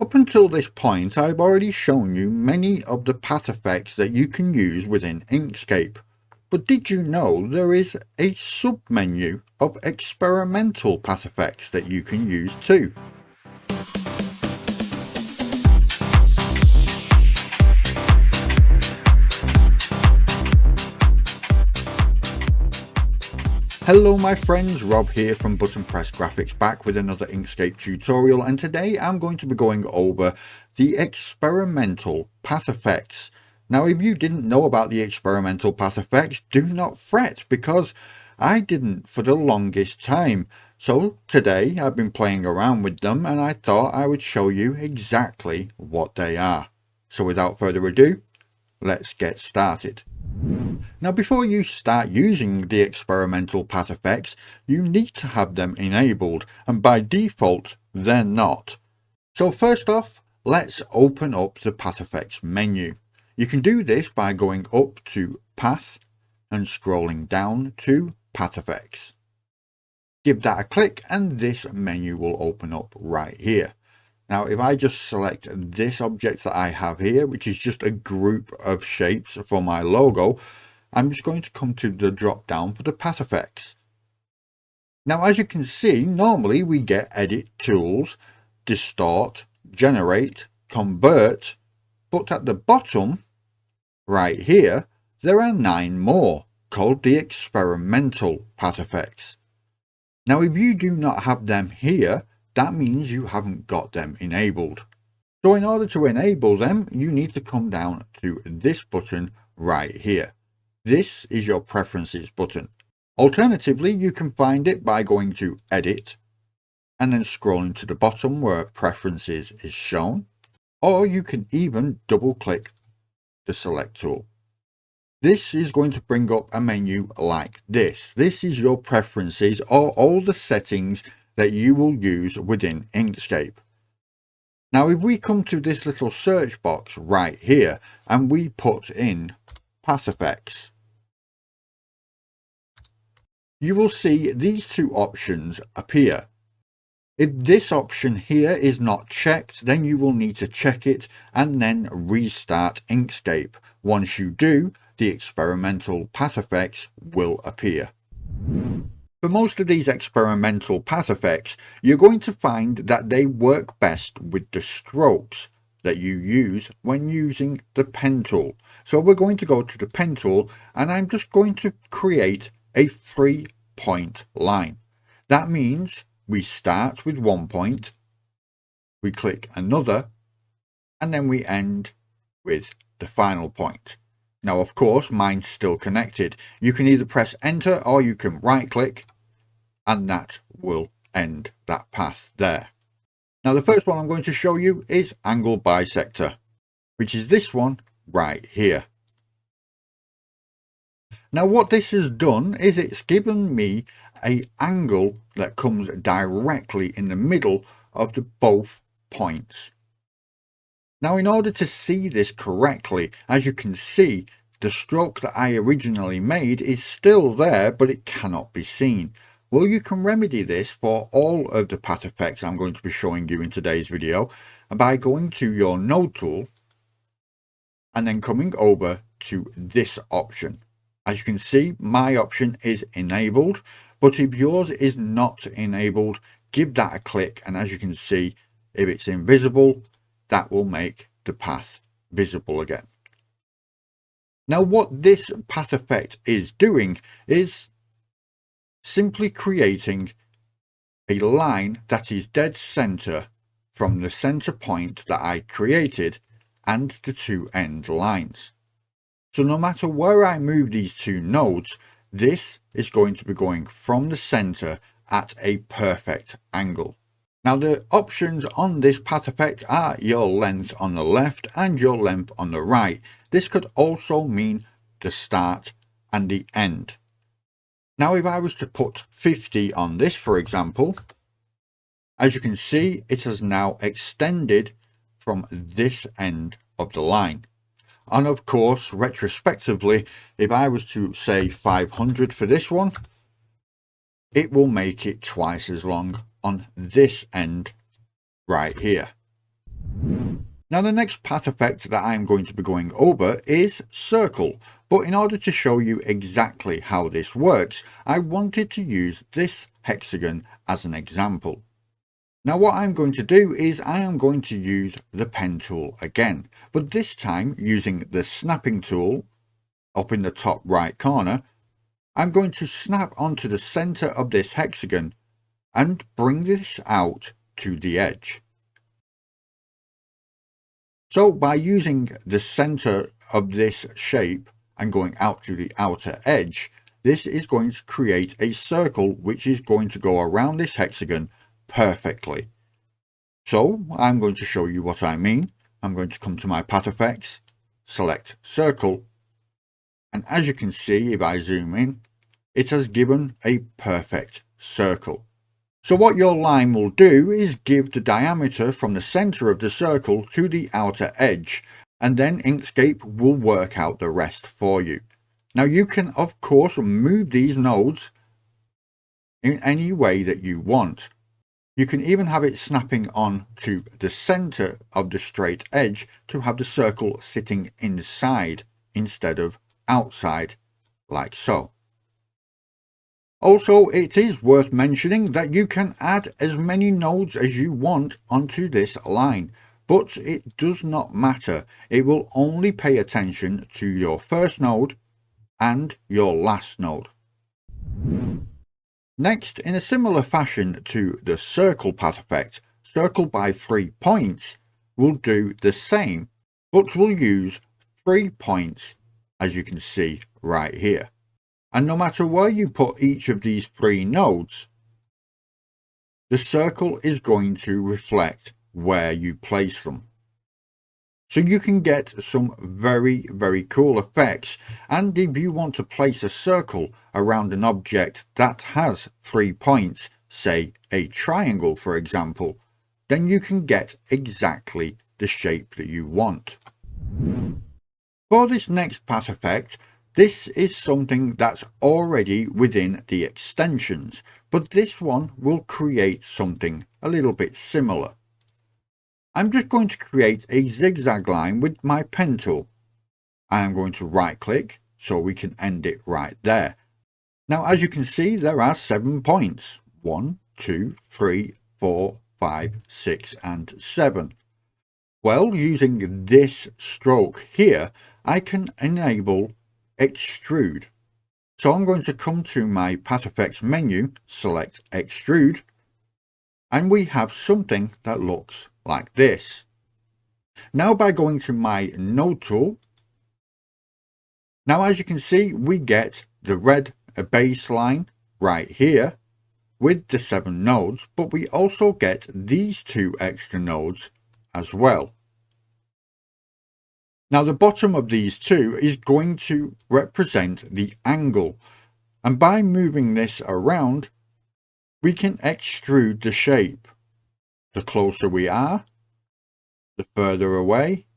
Up until this point, I've already shown you many of the path effects that you can use within Inkscape. But did you know there is a sub-menu of experimental path effects that you can use too? Hello my friends, Rob here from Button Press Graphics, back with another Inkscape tutorial, and today I'm going to be going over the experimental path effects. Now if you didn't know about the experimental path effects, do not fret, because I didn't for the longest time. So today I've been playing around with them and I thought I would show you exactly what they are. So without further ado, let's get started. Now before you start using the experimental path effects, you need to have them enabled, and by default they're not. So first off, let's open up the path effects menu. You can do this by going up to Path and scrolling down to Path Effects. Give that a click and this menu will open up right here. Now if I just select this object that I have here, which is just a group of shapes for my logo, I'm just going to come to the drop down for the path effects. Now as you can see, normally we get Edit Tools, Distort, Generate, Convert, but at the bottom right here there are 9 more called the experimental path effects. Now if you do not have them here, that means you haven't got them enabled. So in order to enable them, you need to come down to this button right here. This is your Preferences button. Alternatively, you can find it by going to Edit and then scrolling to the bottom where Preferences is shown, or you can even double click the Select tool. This is going to bring up a menu like this. This is your preferences, or all the settings that you will use within Inkscape. Now if we come to this little search box right here and we put in path effects, you will see these two options appear. If this option here is not checked, then you will need to check it and then restart Inkscape. Once you do, the experimental path effects will appear. For most of these experimental path effects, you're going to find that they work best with the strokes that you use when using the pen tool. So we're going to go to the pen tool and I'm just going to create a 3-point line. That means we start with 1 point, we click another, and then we end with the final point. Now of course mine's still connected. You can either press enter or you can right click and that will end that path there. Now the first one I'm going to show you is Angle Bisector, which is this one right here. Now what this has done is it's given me an angle that comes directly in the middle of the both points. Now in order to see this correctly, as you can see, the stroke that I originally made is still there, but it cannot be seen. Well, you can remedy this for all of the path effects I'm going to be showing you in today's video by going to your node tool and then coming over to this option. As you can see, my option is enabled, but if yours is not enabled, give that a click, and as you can see, if it's invisible, that will make the path visible again. Now what this path effect is doing is simply creating a line that is dead center from the center point that I created and the two end lines. So no matter where I move these two nodes, this is going to be going from the center at a perfect angle. Now the options on this path effect are your length on the left and your length on the right. This could also mean the start and the end. Now if I was to put 50 on this, for example, as you can see, it has now extended from this end of the line. And of course, retrospectively, if I was to say 500 for this one, it will make it twice as long on this end right here. Now the next path effect that I'm going to be going over is circle, but in order to show you exactly how this works, I wanted to use this hexagon as an example. Now what I'm going to do is I am going to use the pen tool again, but this time using the snapping tool up in the top right corner. I'm going to snap onto the center of this hexagon and bring this out to the edge. So by using the center of this shape and going out to the outer edge, this is going to create a circle which is going to go around this hexagon perfectly. So I'm going to show you what I mean. I'm going to come to my path effects, select circle, and as you can see, if I zoom in, it has given a perfect circle. So what your line will do is give the diameter from the center of the circle to the outer edge, and then Inkscape will work out the rest for you. Now you can of course move these nodes in any way that you want. You can even have it snapping on to the center of the straight edge to have the circle sitting inside instead of outside, like so. Also, it is worth mentioning that you can add as many nodes as you want onto this line, but it does not matter. It will only pay attention to your first node and your last node. Next, in a similar fashion to the circle path effect, circle by 3 points will do the same, but will use 3 points, as you can see right here. And no matter where you put each of these 3 nodes, the circle is going to reflect where you place them. So you can get some very, very cool effects. And if you want to place a circle around an object that has 3 points, say a triangle for example, then you can get exactly the shape that you want. For this next path effect, this is something that's already within the extensions, but this one will create something a little bit similar. I'm just going to create a zigzag line with my pen tool. I am going to right click so we can end it right there. Now as you can see, there are 7 points. 1, 2, 3, 4, 5, 6 and 7. Well, using this stroke here, I can enable Extrude. So I'm going to come to my path effects menu, select Extrude, and we have something that looks like this. Now by going to my node tool, now as you can see, we get the red baseline right here with the 7 nodes, but we also get these 2 extra nodes as well. Now the bottom of these 2 is going to represent the angle, and by moving this around we can extrude the shape. The closer we are, the further away,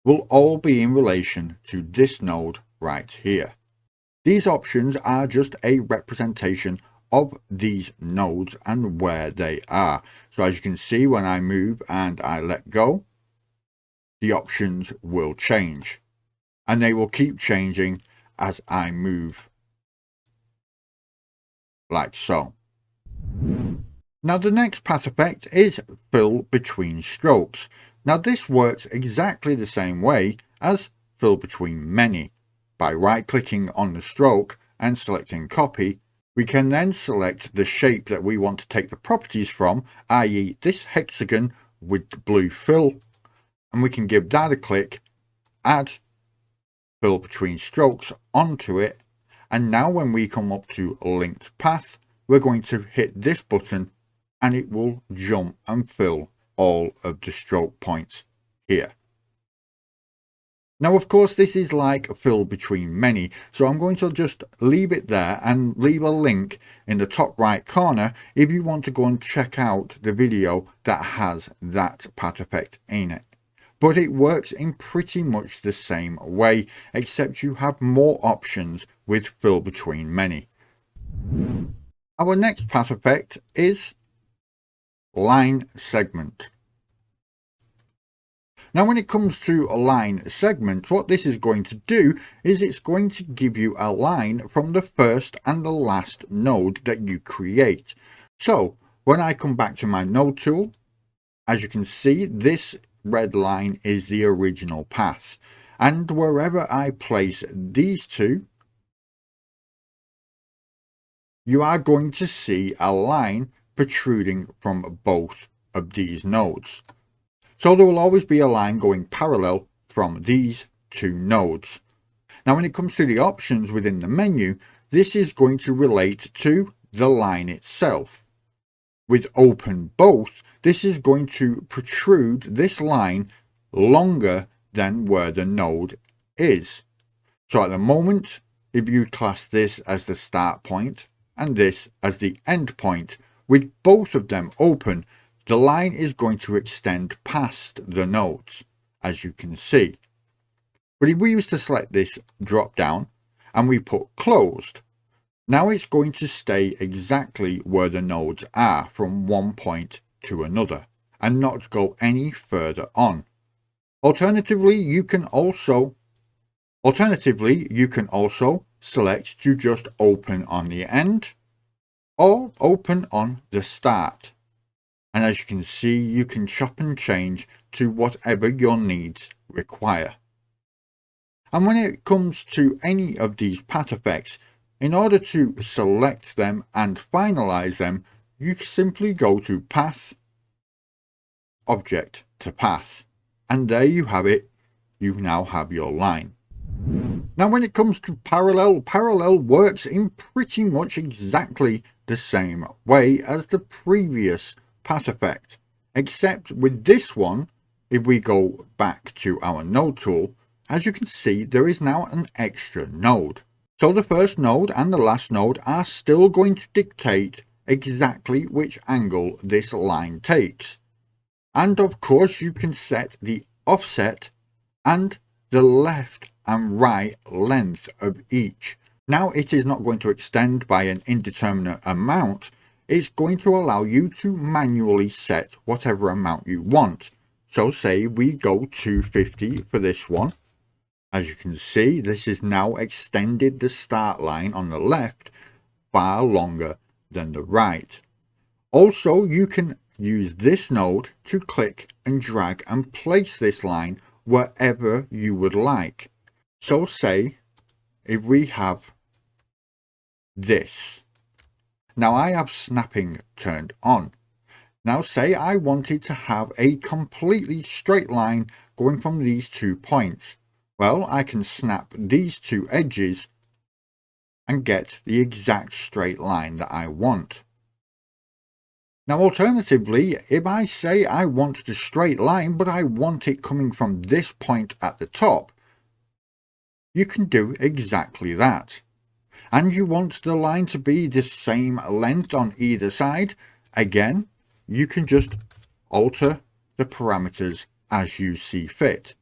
will all be in relation to this node right here. These options are just a representation of these nodes and where they are. So as you can see, when I move and I let go, the options will change, and they will keep changing as I move, like so. Now the next path effect is fill between strokes. Now this works exactly the same way as fill between many. By right clicking on the stroke and selecting copy, we can then select the shape that we want to take the properties from, i.e. this hexagon with the blue fill, and we can give that a click, add fill between strokes onto it, and now when we come up to linked path, we're going to hit this button and it will jump and fill all of the stroke points here. Now of course this is like fill between many, so I'm going to just leave it there and leave a link in the top right corner if you want to go and check out the video that has that path effect in it. But it works in pretty much the same way, except you have more options with fill between many. Our next path effect is line segment. Now when it comes to a line segment, what this is going to do is it's going to give you a line from the first and the last node that you create. So when I come back to my node tool, as you can see, this red line is the original path. And wherever I place these two, you are going to see a line protruding from both of these nodes. So there will always be a line going parallel from these two nodes. Now when it comes to the options within the menu, this is going to relate to the line itself. With open both, this is going to protrude this line longer than where the node is. So at the moment, if you class this as the start point and this as the end point, with both of them open, the line is going to extend past the nodes, as you can see. But if we used to select this drop down and we put closed, now it's going to stay exactly where the nodes are from one point to another and not go any further on. Alternatively, you can also select to just open on the end or open on the start. And as you can see, you can chop and change to whatever your needs require. And when it comes to any of these path effects, in order to select them and finalize them, you simply go to Path, Object to Path. And there you have it. You now have your line. Now when it comes to parallel works in pretty much exactly the same way as the previous path effect, except with this one, if we go back to our node tool, as you can see, there is now an extra node. So the first node and the last node are still going to dictate exactly which angle this line takes. And of course you can set the offset and the left and right length of each. Now it is not going to extend by an indeterminate amount. It's going to allow you to manually set whatever amount you want. So say we go 250 for this one. As you can see, this is now extended the start line on the left far longer than the right. Also, you can use this node to click and drag and place this line wherever you would like. So say if we have this. Now I have snapping turned on. Now say I wanted to have a completely straight line going from these 2 points. Well, I can snap these 2 edges and get the exact straight line that I want. Now alternatively, if I say I want the straight line but I want it coming from this point at the top, you can do exactly that. And you want the line to be the same length on either side, again, you can just alter the parameters as you see fit.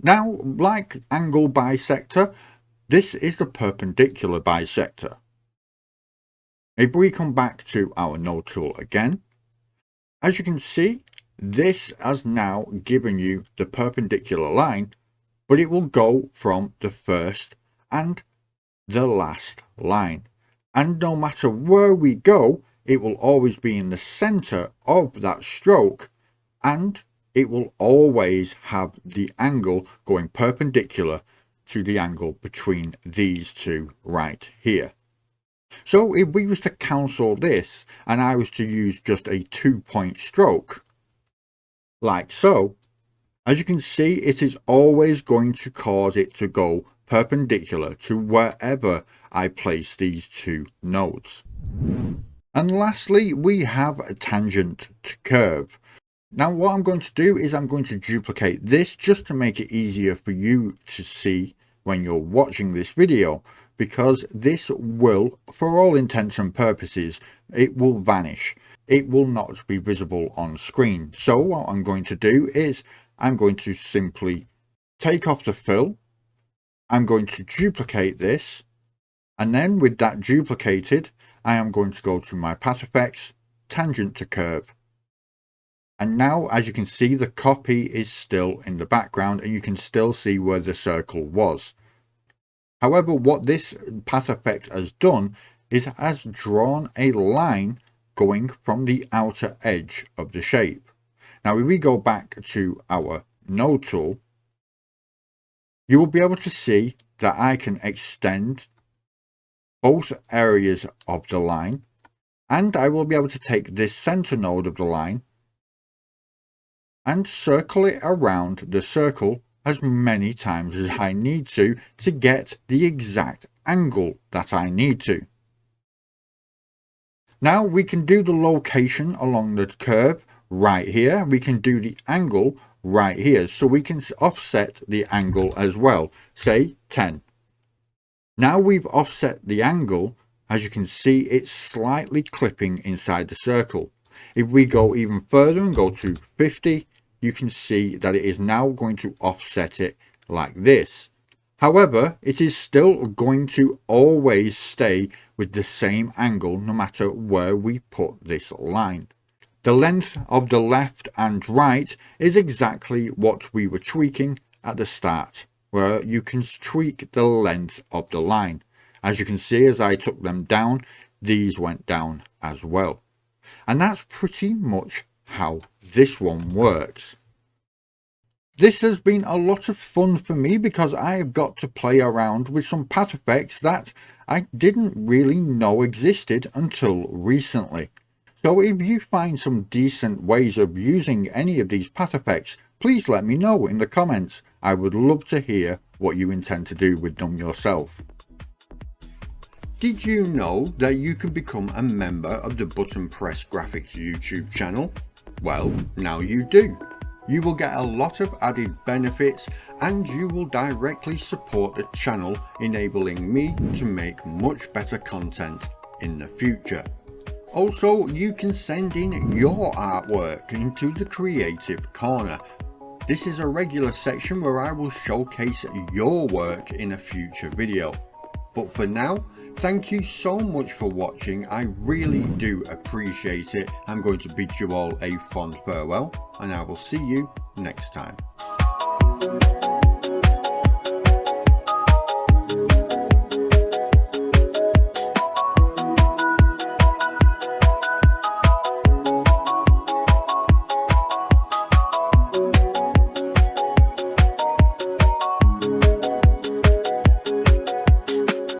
Now, like angle bisector, this is the perpendicular bisector. If we come back to our node tool again, as you can see, this has now given you the perpendicular line, but it will go from the first and the last line. And no matter where we go, it will always be in the center of that stroke, and it will always have the angle going perpendicular to the angle between these two right here. So if we was to cancel this and I was to use just a 2-point stroke, like so, as you can see, it is always going to cause it to go perpendicular to wherever I place these 2 nodes. And lastly, we have a tangent to curve. Now what I'm going to do is I'm going to duplicate this just to make it easier for you to see when you're watching this video, because this will, for all intents and purposes, it will vanish. It will not be visible on screen. So what I'm going to do is I'm going to simply take off the fill. I'm going to duplicate this, and then with that duplicated, I am going to go to my path effects, tangent to curve, And now, as you can see, the copy is still in the background and you can still see where the circle was. However, what this path effect has done is it has drawn a line going from the outer edge of the shape. Now, if we go back to our node tool, you will be able to see that I can extend both areas of the line, and I will be able to take this center node of the line and circle it around the circle as many times as I need to get the exact angle that I need to. Now we can do the location along the curve right here. We can do the angle right here. So we can offset the angle as well, say 10. Now we've offset the angle, as you can see, it's slightly clipping inside the circle. If we go even further and go to 50, you can see that it is now going to offset it like this. However, it is still going to always stay with the same angle no matter where we put this line. The length of the left and right is exactly what we were tweaking at the start, where you can tweak the length of the line. As you can see, as I took them down, these went down as well. And that's pretty much how this one works. This has been a lot of fun for me because I have got to play around with some path effects that I didn't really know existed until recently. So if you find some decent ways of using any of these path effects, please let me know in the comments. I would love to hear what you intend to do with them yourself. Did you know that you can become a member of the Button Press Graphics YouTube channel? Well, now you do. You will get a lot of added benefits and you will directly support the channel, enabling me to make much better content in the future. Also, you can send in your artwork into the Creative Corner. This is a regular section where I will showcase your work in a future video. But for now, thank you so much for watching. I really do appreciate it. I'm going to bid you all a fond farewell and I will see you next time.